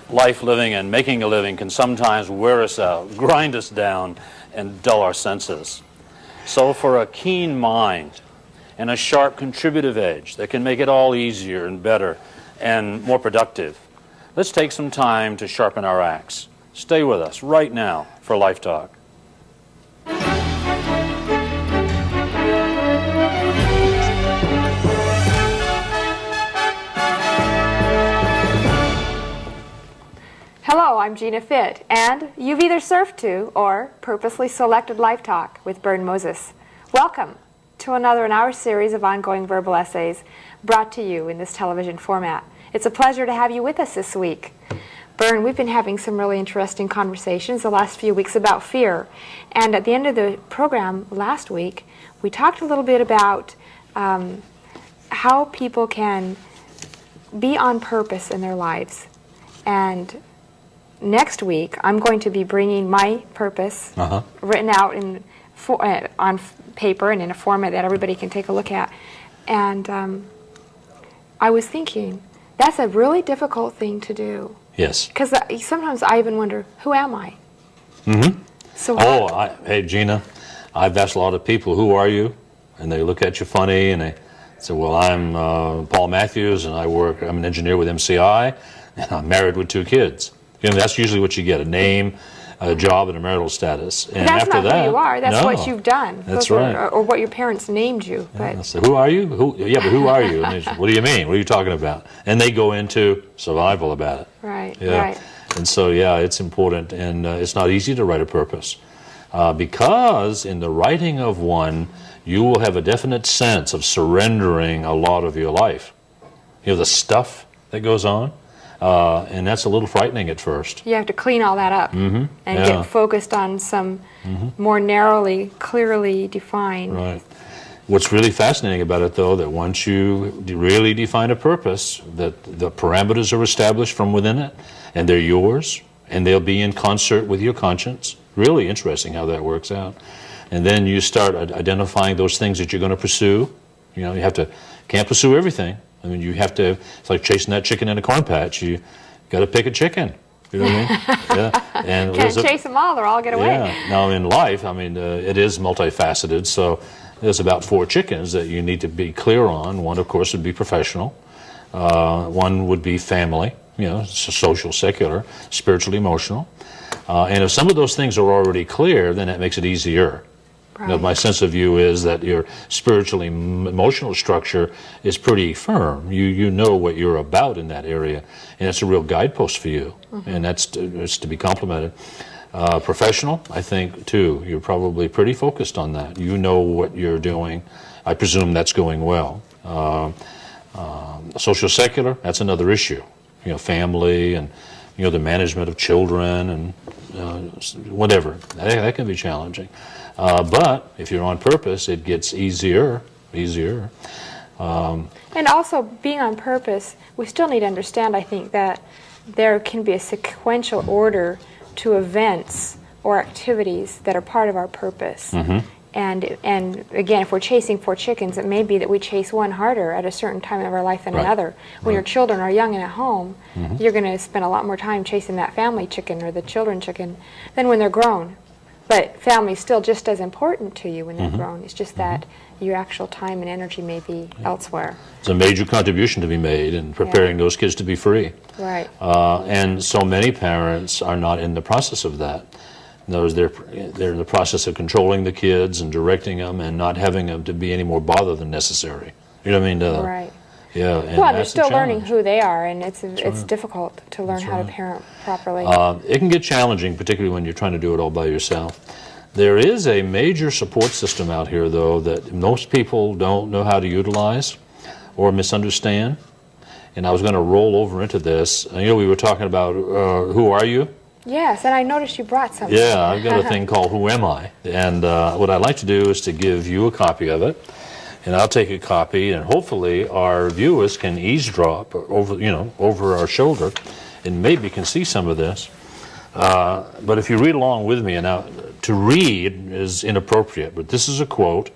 life living and making a living can sometimes wear us out, grind us down, and dull our senses. So for a keen mind and a sharp contributive edge that can make it all easier and better and more productive, let's take some time to sharpen our axe. Stay with us right now for Life Talk. Hello, I'm Gina Fitt, and you've either surfed to or purposely selected Life Talk with Bern Moses. Welcome to another in our series of ongoing verbal essays brought to you in this television format. It's a pleasure to have you with us this week. Bern, we've been having some really interesting conversations the last few weeks about fear, and at the end of the program last week, we talked a little bit about how people can be on purpose in their lives. And next week, I'm going to be bringing my purpose written out on paper and in a format that everybody can take a look at. And I was thinking, that's a really difficult thing to do. Yes. Because sometimes I even wonder, who am I? Mm-hmm. So hey, Gina, I've asked a lot of people, who are you? And they look at you funny, and they say, well, I'm Paul Matthews, and I'm an engineer with MCI, and I'm married with 2 kids. You know, that's usually what you get, a name, a job, and a marital status. And that's after not that, who you are. That's no, what you've done. That's right. Or what your parents named you. Yeah, so who are you? But who are you? And what do you mean? What are you talking about? And they go into survival about it. Right, yeah. right. And so, yeah, it's important. And it's not easy to write a purpose. Because in the writing of one, you will have a definite sense of surrendering a lot of your life. You know, the stuff that goes on. And that's a little frightening at first. You have to clean all that up and get focused on some more narrowly, clearly defined. Right. What's really fascinating about it, though, that once you really define a purpose, that the parameters are established from within it, and they're yours, and they'll be in concert with your conscience. Really interesting how that works out. And then you start identifying those things that you're going to pursue. You know, can't pursue everything. I mean, you have to, it's like chasing that chicken in a corn patch. You got to pick a chicken. You know what I mean? Yeah. And can't chase them all, they'll all get away. Yeah. Now, in life, I mean, it is multifaceted, so there's about 4 chickens that you need to be clear on. One, of course, would be professional. One would be family, you know, social, secular, spiritually, emotional. And if some of those things are already clear, then that makes it easier. Right. Now, my sense of you is that your spiritually emotional structure is pretty firm. You know what you're about in that area, and it's a real guidepost for you, and it's to be complimented. Professional, I think, too, you're probably pretty focused on that. You know what you're doing. I presume that's going well. Social secular, that's another issue. You know, family and, you know, the management of children and whatever. That can be challenging. But if you're on purpose, it gets easier. And also, being on purpose, we still need to understand, I think, that there can be a sequential order to events or activities that are part of our purpose. And again, if we're chasing 4 chickens, it may be that we chase one harder at a certain time of our life than another. When your children are young and at home, you're going to spend a lot more time chasing that family chicken or the children chicken than when they're grown. But family is still just as important to you when they're grown. It's just that your actual time and energy may be elsewhere. It's a major contribution to be made in preparing those kids to be free. Right. And so many parents are not in the process of that. In other words, they're in the process of controlling the kids and directing them and not having them to be any more bother than necessary. You know what I mean? Right. Yeah. And well, they're still learning who they are, and it's difficult to learn how to parent properly. It can get challenging, particularly when you're trying to do it all by yourself. There is a major support system out here, though, that most people don't know how to utilize or misunderstand. And I was going to roll over into this. You know, we were talking about who are you? Yes, and I noticed you brought something. Yeah, I've got a thing called Who Am I? And what I'd like to do is to give you a copy of it. And I'll take a copy, and hopefully our viewers can eavesdrop over our shoulder, and maybe can see some of this. But if you read along with me, and now to read is inappropriate, but this is a quote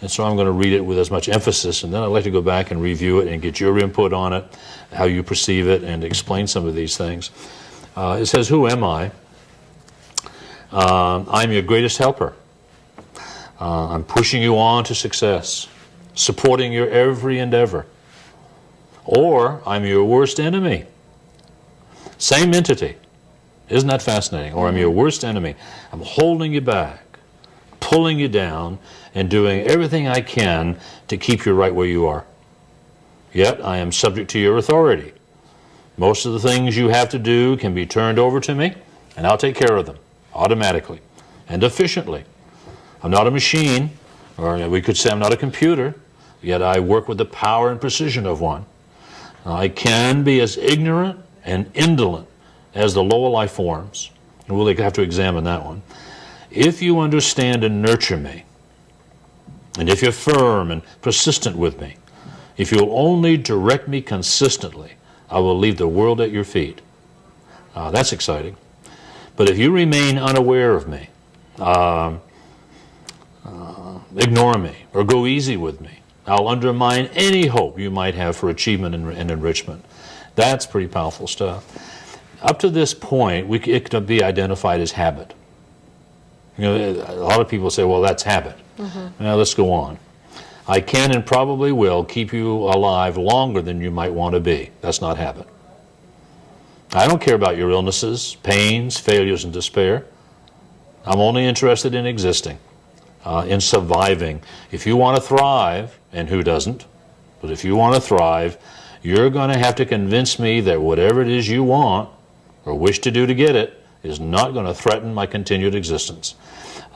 And so I'm going to read it with as much emphasis, and then I'd like to go back and review it and get your input on it, how you perceive it, and explain some of these things. It says, who am I? I'm your greatest helper. I'm pushing you on to success, supporting your every endeavor. Or I'm your worst enemy. Same entity. Isn't that fascinating? Or I'm your worst enemy. I'm holding you back, pulling you down, and doing everything I can to keep you right where you are. Yet I am subject to your authority. Most of the things you have to do can be turned over to me, and I'll take care of them automatically and efficiently. I'm not a machine, or we could say I'm not a computer, yet I work with the power and precision of one. I can be as ignorant and indolent as the lower life forms, and we'll have to examine that one. If you understand and nurture me, and if you're firm and persistent with me, if you'll only direct me consistently, I will leave the world at your feet. That's exciting. But if you remain unaware of me, ignore me, or go easy with me, I'll undermine any hope you might have for achievement and enrichment. That's pretty powerful stuff. Up to this point, it can be identified as habit. You know, a lot of people say, well, that's habit. Now let's go on. I can and probably will keep you alive longer than you might want to be. That's not habit. I don't care about your illnesses, pains, failures, and despair. I'm only interested in existing, in surviving. If you want to thrive, and who doesn't, but if you want to thrive, you're going to have to convince me that whatever it is you want or wish to do to get it is not going to threaten my continued existence.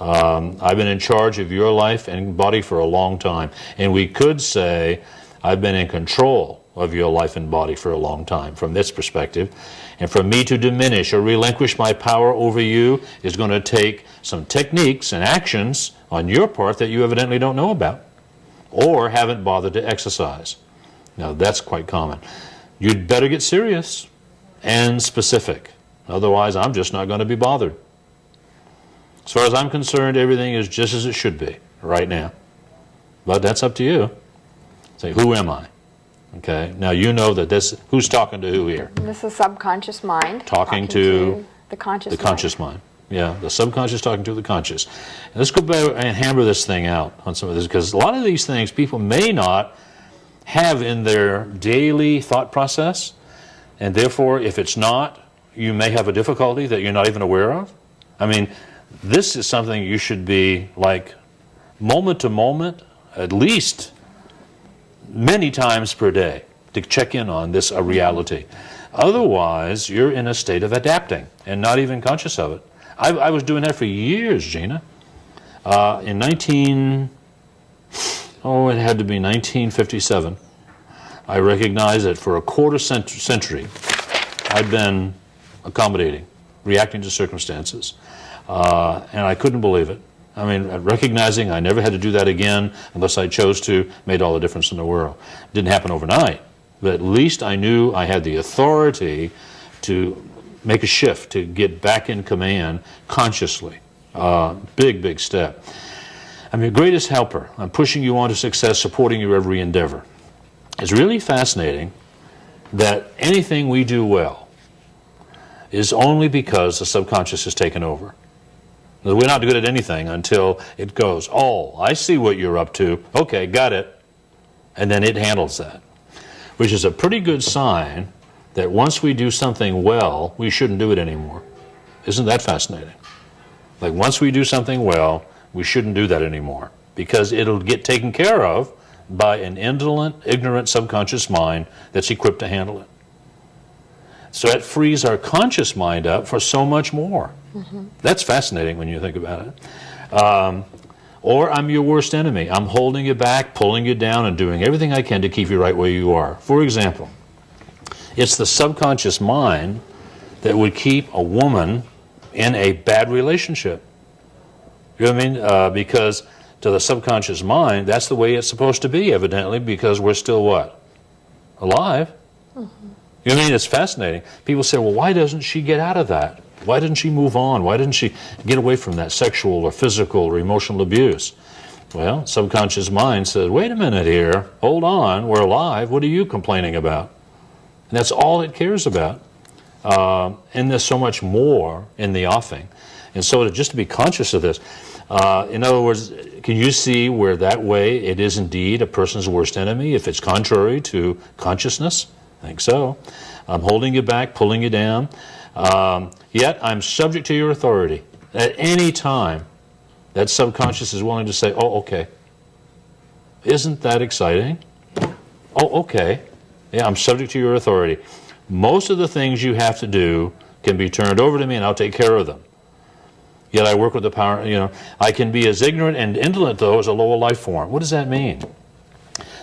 I've been in charge of your life and body for a long time, and we could say I've been in control of your life and body for a long time from this perspective. And for me to diminish or relinquish my power over you is going to take some techniques and actions on your part that you evidently don't know about or haven't bothered to exercise. Now, that's quite common. You'd better get serious and specific. Otherwise, I'm just not going to be bothered. As far as I'm concerned, everything is just as it should be right now. But that's up to you. Say, who am I? Okay, now you know that this, who's talking to who here? This is subconscious mind. Talking to the conscious the conscious mind. Yeah, the subconscious talking to the conscious. And let's go back and hammer this thing out on some of this, because a lot of these things people may not have in their daily thought process, and therefore, if it's not, you may have a difficulty that you're not even aware of. I mean, this is something you should be like moment to moment, at least many times per day, to check in on this a reality. Otherwise, you're in a state of adapting and not even conscious of it. I was doing that for years, Gina. In it had to be 1957, I recognized that for a quarter century, I'd been accommodating, reacting to circumstances, and I couldn't believe it. I mean, recognizing I never had to do that again unless I chose to made all the difference in the world. It didn't happen overnight, but at least I knew I had the authority to make a shift, to get back in command consciously. Big, big step. I'm your greatest helper. I'm pushing you on to success, supporting your every endeavor. It's really fascinating that anything we do well is only because the subconscious has taken over. We're not good at anything until it goes, oh, I see what you're up to. Okay, got it. And then it handles that, which is a pretty good sign that once we do something well, we shouldn't do it anymore. Isn't that fascinating? Like once we do something well, we shouldn't do that anymore because it'll get taken care of by an indolent, ignorant subconscious mind that's equipped to handle it. So it frees our conscious mind up for so much more. That's fascinating when you think about it. Or I'm your worst enemy. I'm holding you back, pulling you down, and doing everything I can to keep you right where you are. For example, it's the subconscious mind that would keep a woman in a bad relationship. You know what I mean? Because to the subconscious mind, that's the way it's supposed to be, evidently, because we're still what? Alive. You know what I mean? It's fascinating. People say, well, why doesn't she get out of that? Why didn't she move on? Why didn't she get away from that sexual or physical or emotional abuse? Well, subconscious mind says, wait a minute here, hold on, we're alive, what are you complaining about? And that's all it cares about. And there's so much more in the offing. And so just to be conscious of this, in other words, can you see where that way it is indeed a person's worst enemy if it's contrary to consciousness? I think so. I'm holding you back, pulling you down, yet I'm subject to your authority. At any time, that subconscious is willing to say, oh, okay. Isn't that exciting? Oh, okay. Yeah, I'm subject to your authority. Most of the things you have to do can be turned over to me and I'll take care of them. Yet I work with the power, I can be as ignorant and indolent, though, as a lower life form. What does that mean?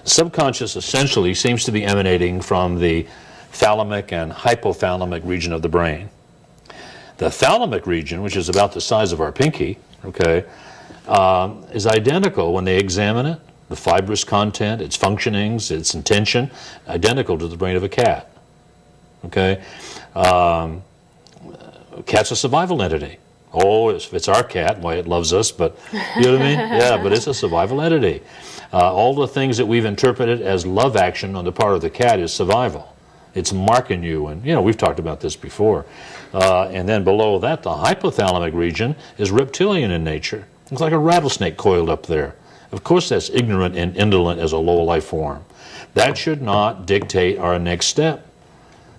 Subconscious essentially seems to be emanating from the thalamic and hypothalamic region of the brain. The thalamic region, which is about the size of our pinky, okay, is identical when they examine it, the fibrous content, its functionings, its intention, identical to the brain of a cat. Okay, cat's a survival entity. Oh, if it's our cat, why it loves us, but you know what I mean? Yeah, but it's a survival entity. All the things that we've interpreted as love action on the part of the cat is survival. It's marking you, and we've talked about this before. And then below that, the hypothalamic region is reptilian in nature. It's like a rattlesnake coiled up there. Of course that's ignorant and indolent as a lower life form. That should not dictate our next step.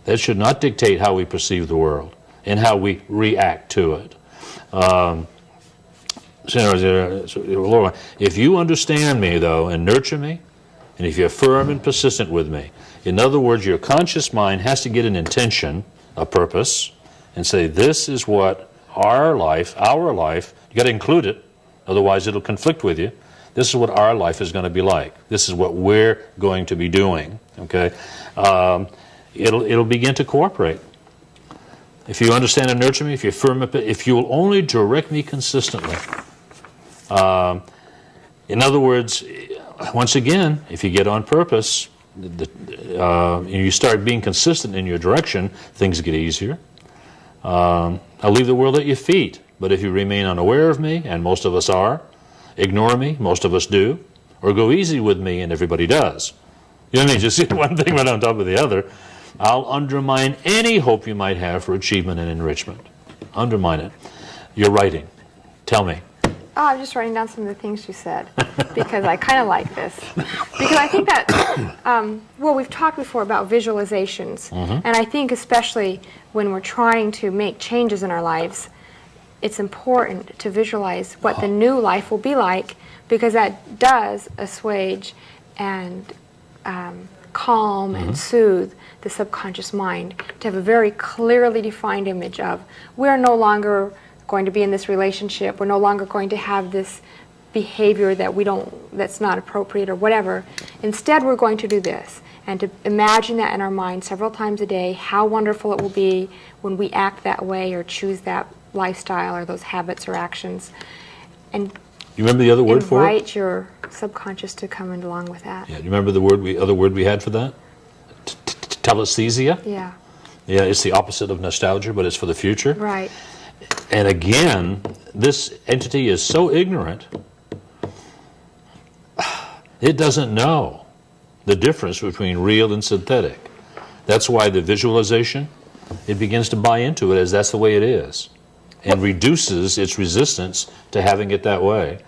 That should not dictate how we perceive the world and how we react to it. If you understand me, though, and nurture me, and if you're firm and persistent with me, in other words, your conscious mind has to get an intention, a purpose, and say, this is what our life, you got to include it, otherwise it'll conflict with you. This is what our life is going to be like. This is what we're going to be doing, okay? It'll begin to cooperate. If you understand and nurture me, if you're firm, if you will only direct me consistently. In other words, once again, if you get on purpose, you start being consistent in your direction, things get easier. I'll leave the world at your feet, but if you remain unaware of me, and most of us are, ignore me, most of us do, or go easy with me, and everybody does. You know what I mean? Just one thing right on top of the other. I'll undermine any hope you might have for achievement and enrichment. Undermine it. You're writing. Tell me. Oh, I'm just writing down some of the things you said because I kind of like this. Because I think that, we've talked before about visualizations. And I think especially when we're trying to make changes in our lives, it's important to visualize what the new life will be like, because that does assuage and calm and soothe the subconscious mind to have a very clearly defined image of, we're no longer going to be in this relationship, we're no longer going to have this behavior that's not appropriate or whatever. Instead, we're going to do this, and to imagine that in our mind several times a day, how wonderful it will be when we act that way or choose that lifestyle or those habits or actions. And you remember the other word for it? Invite your subconscious to come in along with that. Yeah. Do you remember the other word we had for that? Telesthesia? Yeah. Yeah, it's the opposite of nostalgia, but it's for the future. Right. And again, this entity is so ignorant, it doesn't know the difference between real and synthetic. That's why the visualization, it begins to buy into it as that's the way it is, and reduces its resistance to having it that way.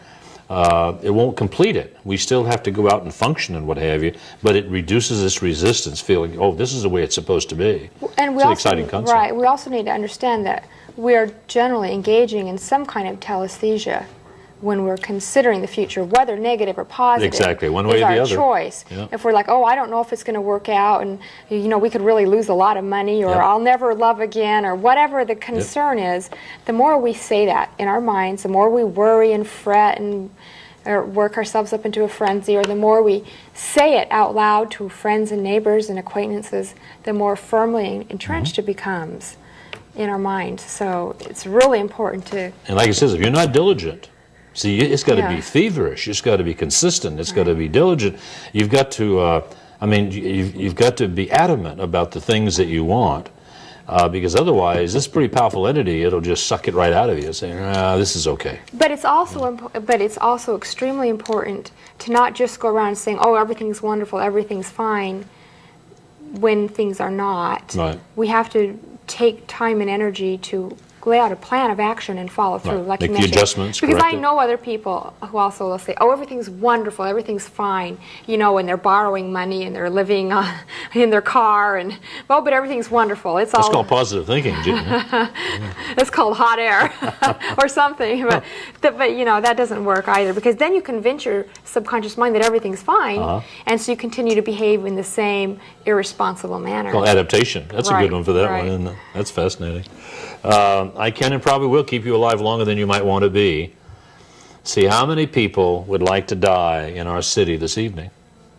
It won't complete it. We still have to go out and function and what have you, but it reduces its resistance, feeling, oh, this is the way it's supposed to be. And it's an exciting concept. Right. We also need to understand that we are generally engaging in some kind of telesthesia when we're considering the future, whether negative or positive. Exactly, one way or the our other. Choice. Yeah. If we're like, oh, I don't know if it's going to work out, and we could really lose a lot of money, or Yep. I'll never love again, or whatever the concern is, the more we say that in our minds, the more we worry and fret and or work ourselves up into a frenzy, or the more we say it out loud to friends and neighbors and acquaintances, the more firmly entrenched it becomes in our mind. So it's really important to... And like it says, if you're not diligent, see, it's got to Yeah. be feverish. It's got to be consistent. It's got to be diligent. You've got to, you've got to be adamant about the things that you want. Because otherwise, this pretty powerful entity, it'll just suck it right out of you, saying, this is okay. But it's also extremely important to not just go around saying, "Oh, everything's wonderful, everything's fine," when things are not. Right. We have to take time and energy to lay out a plan of action and follow through, Right. like Make you the mentioned. adjustments, Because correct I it. know other people who also will say, "Oh, everything's wonderful, everything's fine," you know, and they're borrowing money and they're living in their car, and but everything's wonderful. It's That's all called positive thinking, Jim. it's called hot air or something. But you know, that doesn't work either, because then you convince your subconscious mind that everything's fine, and so you continue to behave in the same irresponsible manner. Called adaptation. That's a Right, good one for that right. one, isn't it? That's fascinating. I can and probably will keep you alive longer than you might want to be. See, how many people would like to die in our city this evening?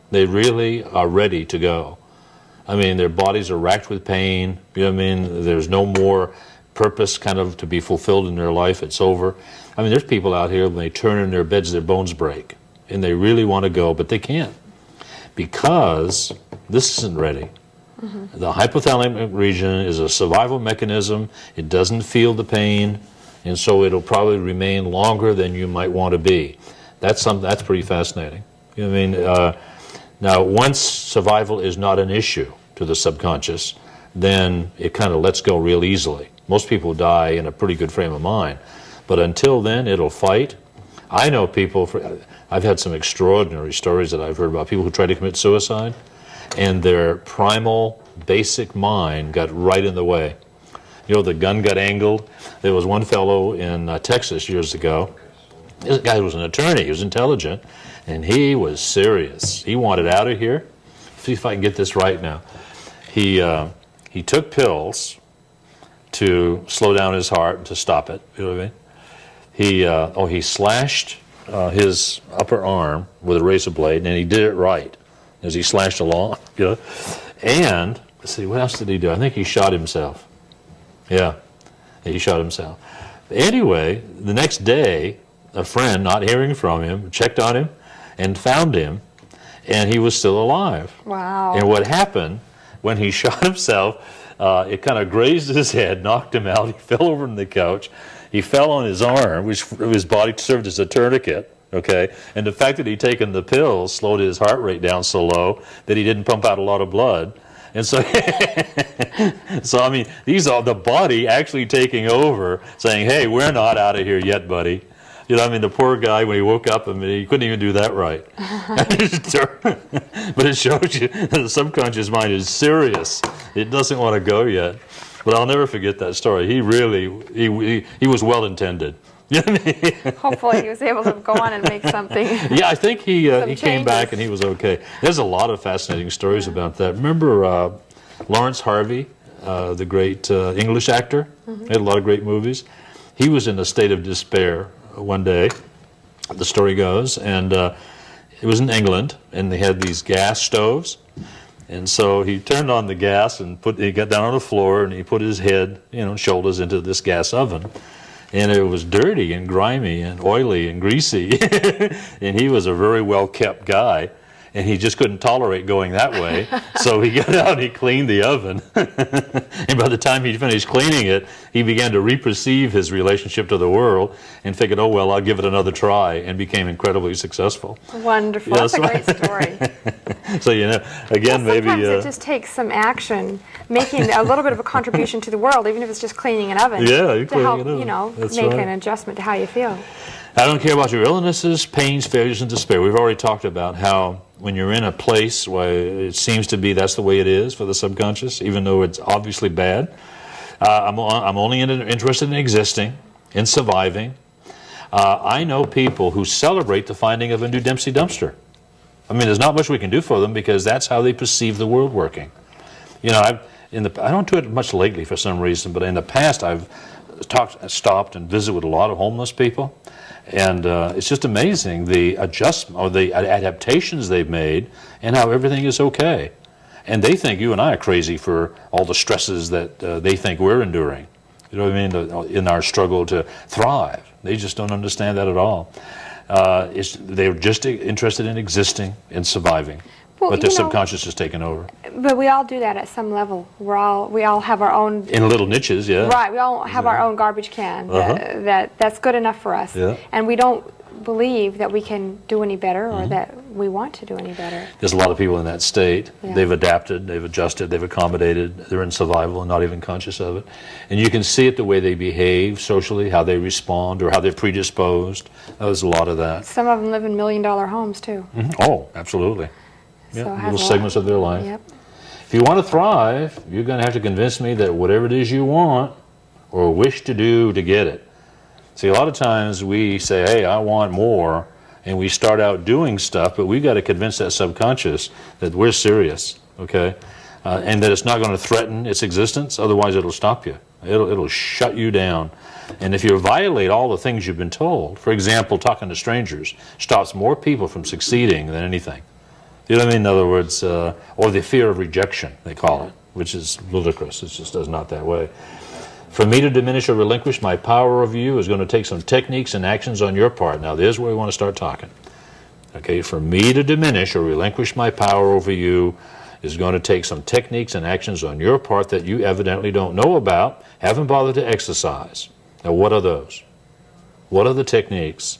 They really are ready to go. I mean, their bodies are racked with pain. You know what I mean? There's no more purpose kind of to be fulfilled in their life. It's over. I mean, there's people out here, when they turn in their beds, their bones break. And they really want to go, but they can't. Because this isn't ready. The hypothalamic region is a survival mechanism. It doesn't feel the pain, and so it'll probably remain longer than you might want to be. That's pretty fascinating. You know what I mean? Now, once survival is not an issue to the subconscious, then it kind of lets go real easily. Most people die in a pretty good frame of mind, but until then, it'll fight. I know people. I've had some extraordinary stories that I've heard about people who try to commit suicide, and their primal, basic mind got right in the way. You know, the gun got angled. There was one fellow in Texas years ago. This guy was an attorney. He was intelligent, and he was serious. He wanted out of here. See if I can get this right now. He took pills to slow down his heart, to stop it. You know what I mean? He slashed his upper arm with a razor blade, and he did it right as he slashed along, you know. And, let's see, what else did he do? I think he shot himself. Yeah, he shot himself. Anyway, the next day, a friend, not hearing from him, checked on him and found him, and he was still alive. Wow. And what happened, when he shot himself, it kind of grazed his head, knocked him out. He fell over on the couch. He fell on his arm, which his body served as a tourniquet. Okay, and the fact that he'd taken the pills slowed his heart rate down so low that he didn't pump out a lot of blood. And so, so I mean, these are the body actually taking over, saying, "Hey, we're not out of here yet, buddy." You know, I mean, the poor guy, when he woke up, I mean, he couldn't even do that right. But it shows you that the subconscious mind is serious. It doesn't want to go yet. But I'll never forget that story. He really, he was well intended. You know what I mean? Hopefully he was able to go on and make something. Yeah, I think he came changes. back and he was okay. There's a lot of fascinating stories about that. Remember Lawrence Harvey, the great English actor? He had a lot of great movies. He was in a state of despair one day, the story goes, and it was in England, and they had these gas stoves. And so he turned on the gas and he got down on the floor and he put his head, shoulders into this gas oven. And it was dirty and grimy and oily and greasy. And he was a very well-kept guy. And he just couldn't tolerate going that way. So he got out and he cleaned the oven. And by the time he finished cleaning it, he began to reperceive his relationship to the world and figured, oh, well, I'll give it another try, and became incredibly successful. Wonderful. That's a great story. So, again, maybe... Sometimes it just takes some action, making a little bit of a contribution to the world, even if it's just cleaning an oven, Yeah, to help, cleaning an oven. That's make right. an adjustment to how you feel. I don't care about your illnesses, pains, failures, and despair. We've already talked about how when you're in a place where it seems to be that's the way it is for the subconscious, even though it's obviously bad. I'm only interested in existing, in surviving. I know people who celebrate the finding of a new Dempsey dumpster. I mean, there's not much we can do for them because that's how they perceive the world working. I don't do it much lately for some reason, but in the past I've stopped and visited with a lot of homeless people. And it's just amazing the adjustment or the adaptations they've made and how everything is okay. And they think you and I are crazy for all the stresses that they think we're enduring. You know what I mean? In our struggle to thrive. They just don't understand that at all. They're just interested in existing and surviving. Well, but their you know, subconscious is taken over. but we all do that at some level. We all have our own. In little niches, yeah. Right, we all have our own garbage can that's good enough for us. Yeah. And we don't believe that we can do any better Mm-hmm. or that we want to do any better. There's a lot of people in that state. Yeah. They've adapted, they've adjusted, they've accommodated, they're in survival and not even conscious of it. And you can see it the way they behave socially, how they respond, or how they're predisposed. There's a lot of that. Some of them live in $1 million homes too. Oh, absolutely. So Yeah, it has little a lot. segments of their life. Yep. If you want to thrive, you're going to have to convince me that whatever it is you want or wish to do to get it. See, a lot of times we say, hey, I want more, and we start out doing stuff, but we've got to convince that subconscious that we're serious, okay? And that it's not going to threaten its existence, otherwise it'll stop you. It'll shut you down. And if you violate all the things you've been told, for example, talking to strangers stops more people from succeeding than anything. You know what I mean? In other words, or the fear of rejection, they call it, which is ludicrous. It just does not that way. For me to diminish or relinquish my power over you is going to take some techniques and actions on your part. Now, there's where we want to start talking. Okay, for me to diminish or relinquish my power over you is going to take some techniques and actions on your part that you evidently don't know about, haven't bothered to exercise. Now, what are those? What are the techniques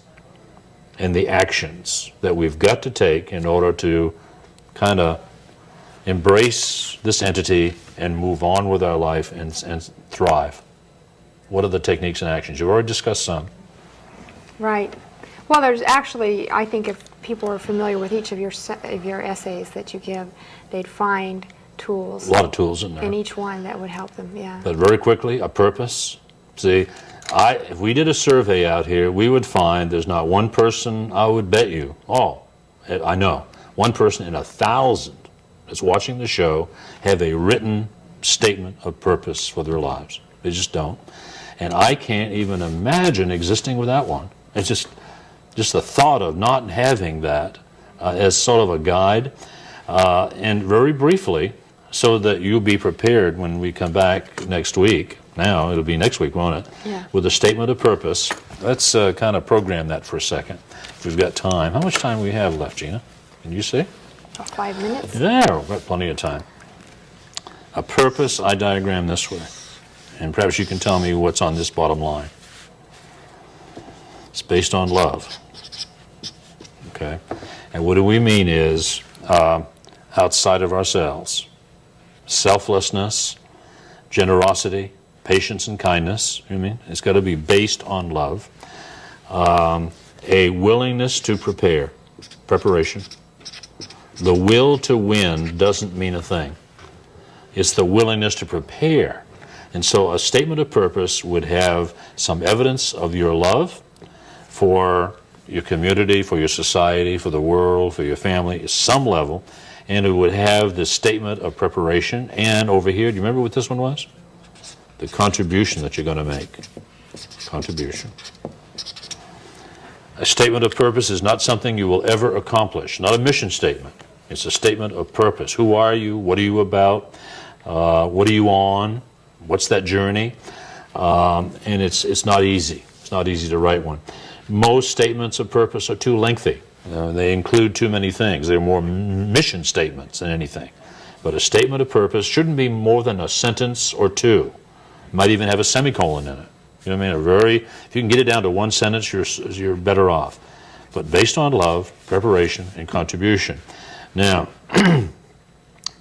and the actions that we've got to take in order to kind of embrace this entity and move on with our life and thrive? What are the techniques and actions? You've already discussed some. Right. Well, there's actually, I think if people are familiar with each of your essays that you give, they'd find tools A lot of tools in there. in each one that would help them, yeah. But very quickly, a purpose. See, if we did a survey out here, we would find there's not one person, I would bet you, I know, one person in 1,000 that's watching the show have a written statement of purpose for their lives. They just don't. And I can't even imagine existing without one. It's just the thought of not having that as sort of a guide. And very briefly, so that you'll be prepared when we come back next week. Now, it'll be next week, won't it? Yeah. With a statement of purpose. Let's kind of program that for a second, if we've got time. How much time do we have left, Gina? Can you see? About 5 minutes. Yeah, we've got plenty of time. A purpose I diagram this way. And perhaps you can tell me what's on this bottom line. It's based on love. Okay? And what do we mean is outside of ourselves. Selflessness, generosity, patience and kindness. You know what I mean? It's got to be based on love. A willingness to prepare. Preparation. The will to win doesn't mean a thing. It's the willingness to prepare. And so a statement of purpose would have some evidence of your love for your community, for your society, for the world, for your family, at some level. And it would have the statement of preparation. And over here, do you remember what this one was? The contribution that you're going to make. Contribution. A statement of purpose is not something you will ever accomplish, not a mission statement. It's a statement of purpose. Who are you? What are you about? What are you on? What's that journey? And it's not easy. It's not easy to write one. Most statements of purpose are too lengthy. They include too many things. They're more mission statements than anything. But a statement of purpose shouldn't be more than a sentence or two. It might even have a semicolon in it. You know what I mean? If you can get it down to one sentence, you're better off. But based on love, preparation, and contribution. Now,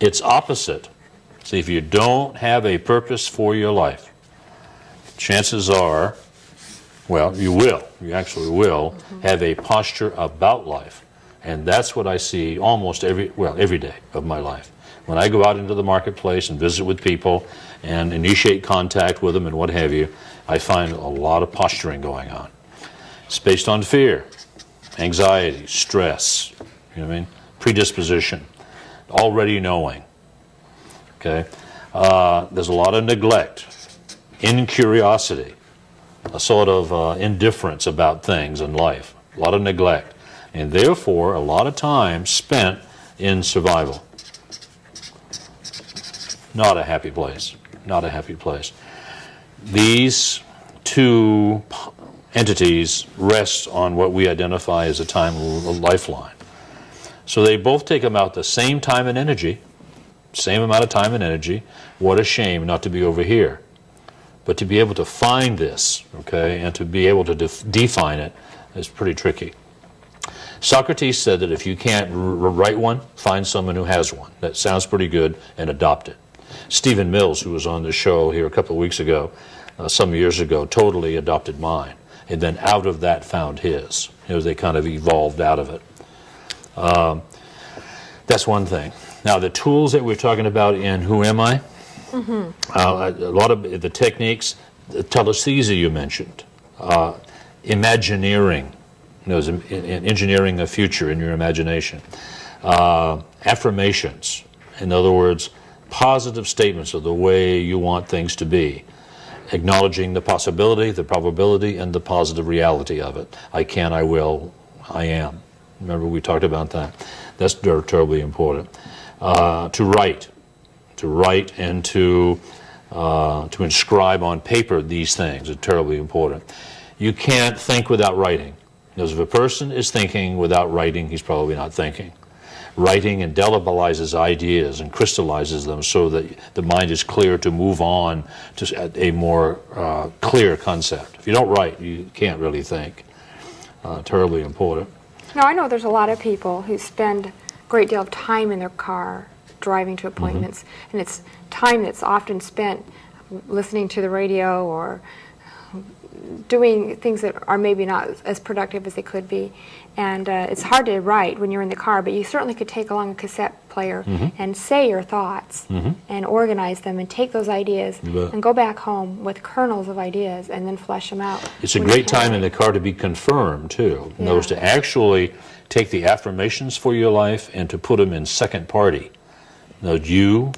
it's opposite. See, if you don't have a purpose for your life, chances are, well, you actually will have a posture about life. And that's what I see almost every day of my life. When I go out into the marketplace and visit with people and initiate contact with them and what have you, I find a lot of posturing going on. It's based on fear, anxiety, stress, you know what I mean? Predisposition, already knowing. Okay? There's a lot of neglect, incuriosity, a sort of indifference about things in life, a lot of neglect, and therefore a lot of time spent in survival. Not a happy place. Not a happy place. These two entities rest on what we identify as a time lifeline. So they both take about the same time and energy, same amount of time and energy. What a shame not to be over here. But to be able to find this, okay, and to be able to define it is pretty tricky. Socrates said that if you can't write one, find someone who has one. That sounds pretty good, and adopt it. Stephen Mills, who was on the show here a couple of weeks ago, some years ago, totally adopted mine, and then out of that found his. They kind of evolved out of it. That's one thing. Now, the tools that we're talking about in Who Am I? A lot of the techniques, the telesthesia you mentioned, Imagineering, engineering a future in your imagination, affirmations, in other words, positive statements of the way you want things to be, acknowledging the possibility, the probability, and the positive reality of it. I can, I will, I am. Remember we talked about that. That's terribly important. To write and to inscribe on paper these things are terribly important. You can't think without writing. Because if a person is thinking without writing, he's probably not thinking. Writing indelibilizes ideas and crystallizes them so that the mind is clear to move on to a more clear concept. If you don't write, you can't really think. Terribly important. Now, I know there's a lot of people who spend a great deal of time in their car driving to appointments, and it's time that's often spent listening to the radio or doing things that are maybe not as productive as they could be. And it's hard to write when you're in the car, but you certainly could take along a cassette player and say your thoughts and organize them and take those ideas and go back home with kernels of ideas and then flesh them out. It's a great time in the car to be confirmed, too. In other words, to actually take the affirmations for your life and to put them in second party. Now, you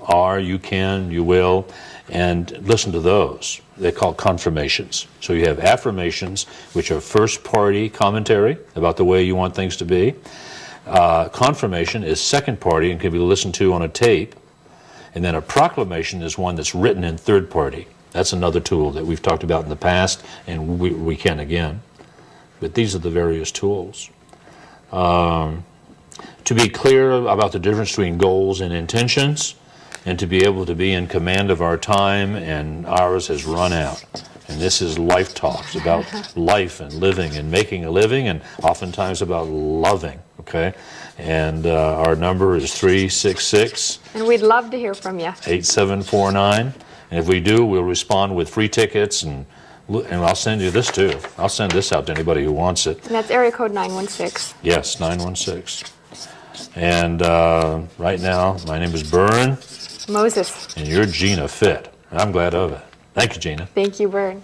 are, you can, you will, and listen to those. They're called confirmations. So you have affirmations, which are first-party commentary about the way you want things to be. Confirmation is second-party and can be listened to on a tape. And then a proclamation is one that's written in third-party. That's another tool that we've talked about in the past, and we can again. But these are the various tools. To be clear about the difference between goals and intentions, and to be able to be in command of our time, and ours has run out. And this is Life Talks, about life and living and making a living, and oftentimes about loving, okay? And our number is 366. And we'd love to hear from you. 8749. And if we do, we'll respond with free tickets, and I'll send you this too. I'll send this out to anybody who wants it. And that's area code 916. Yes, 916. And right now, my name is Bern. Moses. And you're Gina Fitt. I'm glad of it. Thank you, Gina. Thank you, Bern.